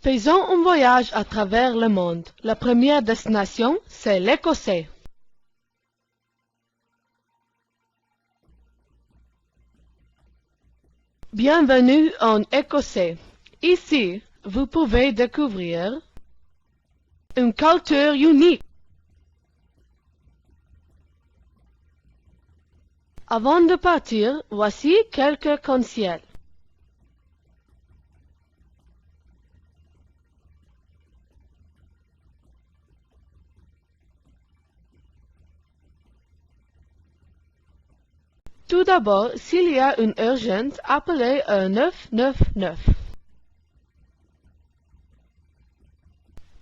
Faisons un voyage à travers le monde. La première destination, c'est l'Écosse. Bienvenue en Écosse. Ici, vous pouvez découvrir une culture unique. Avant de partir, voici quelques conseils. Tout d'abord, s'il y a une urgence, appelez un 999.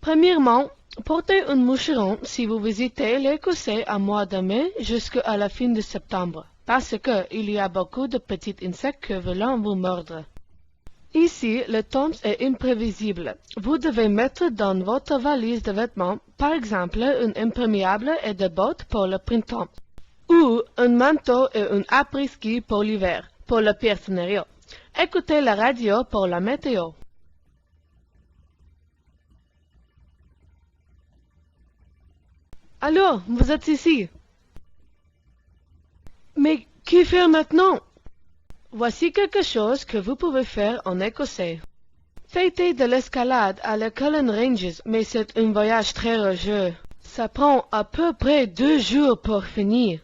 Premièrement, portez un moucheron si vous visitez l'Écosse à mois de mai jusqu'à la fin de septembre, parce qu'il y a beaucoup de petits insectes qui veulent vous mordre. Ici, le temps est imprévisible. Vous devez mettre dans votre valise de vêtements, par exemple, un imperméable et des bottes pour le printemps, ou un manteau et un après-ski pour l'hiver, pour le pire scénario. Écoutez la radio pour la météo. Allô, vous êtes ici? Mais qu'y faire maintenant? Voici quelque chose que vous pouvez faire en Écosse. Faites de l'escalade à la Cullen Ranges, mais c'est un voyage très rageux. Ça prend à peu près 2 jours pour finir.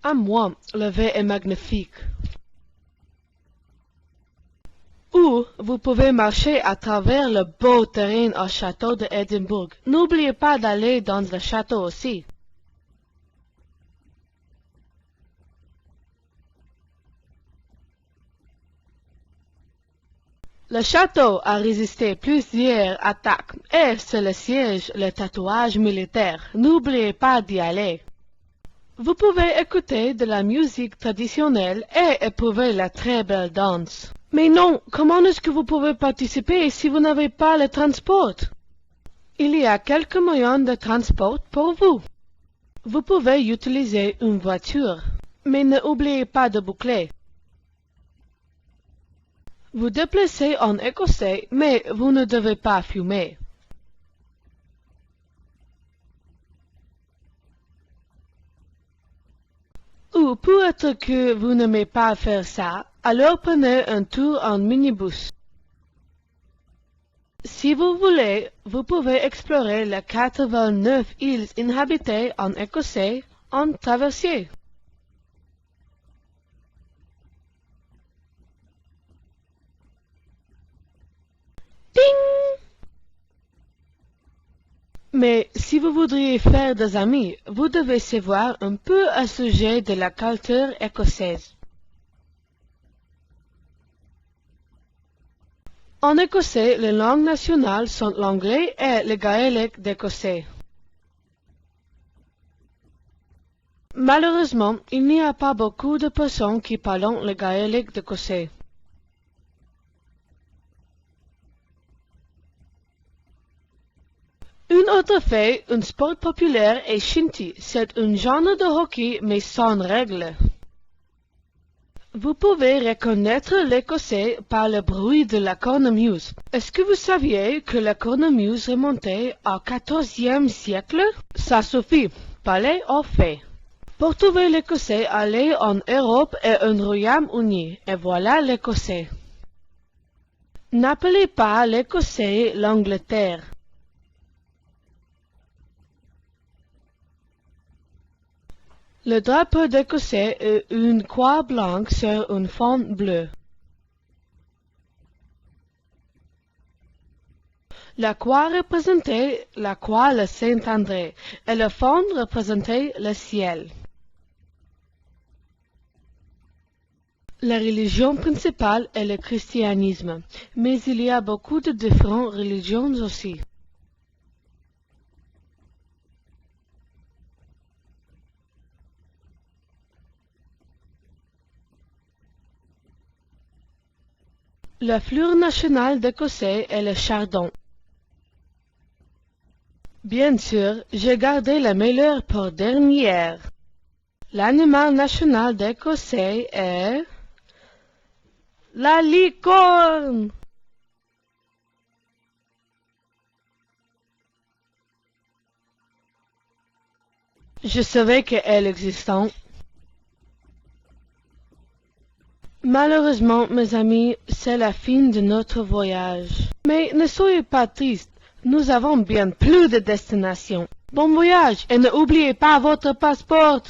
À moi, le vin est magnifique. Ou vous pouvez marcher à travers le beau terrain au château de Édimbourg. N'oubliez pas d'aller dans le château aussi. Le château a résisté plusieurs attaques et c'est le siège, le tatouage militaire. N'oubliez pas d'y aller. Vous pouvez écouter de la musique traditionnelle et éprouver la très belle danse. Mais non, comment est-ce que vous pouvez participer si vous n'avez pas le transport? Il y a quelques moyens de transport pour vous. Vous pouvez utiliser une voiture, mais n'oubliez pas de boucler. Vous déplacez en Écosse, mais vous ne devez pas fumer. Ou peut-être que vous n'aimez pas faire ça, alors prenez un tour en minibus. Si vous voulez, vous pouvez explorer les 89 îles inhabitées en Écosse en traversier. Ding! Mais si vous voudriez faire des amis, vous devez savoir un peu à sujet de la culture écossaise. En Écosse, les langues nationales sont l'anglais et le gaélique d'Écosse. Malheureusement, il n'y a pas beaucoup de personnes qui parlent le gaélique d'Écosse. Une autre fait, un sport populaire est shinty. C'est un genre de hockey mais sans règles. Vous pouvez reconnaître l'Écossais par le bruit de la cornemuse. Est-ce que vous saviez que la cornemuse remontait au XIVe siècle? Ça suffit, parlez aux faits. Pour trouver l'Écossais, allez en Europe et au Royaume-Uni, et voilà l'Écossais. N'appelez pas l'Écossais l'Angleterre. Le drapeau d'Écosse est une croix blanche sur un fond bleu. La croix représentait la croix de Saint-André et le fond représentait le ciel. La religion principale est le christianisme, mais il y a beaucoup de différentes religions aussi. La fleur nationale d'Écosse est le chardon. Bien sûr, j'ai gardé la meilleure pour dernière. L'animal national d'Écosse est la licorne. Je savais qu'elle existait. Malheureusement, mes amis, c'est la fin de notre voyage. Mais ne soyez pas tristes, nous avons bien plus de destinations. Bon voyage et n'oubliez pas votre passeport.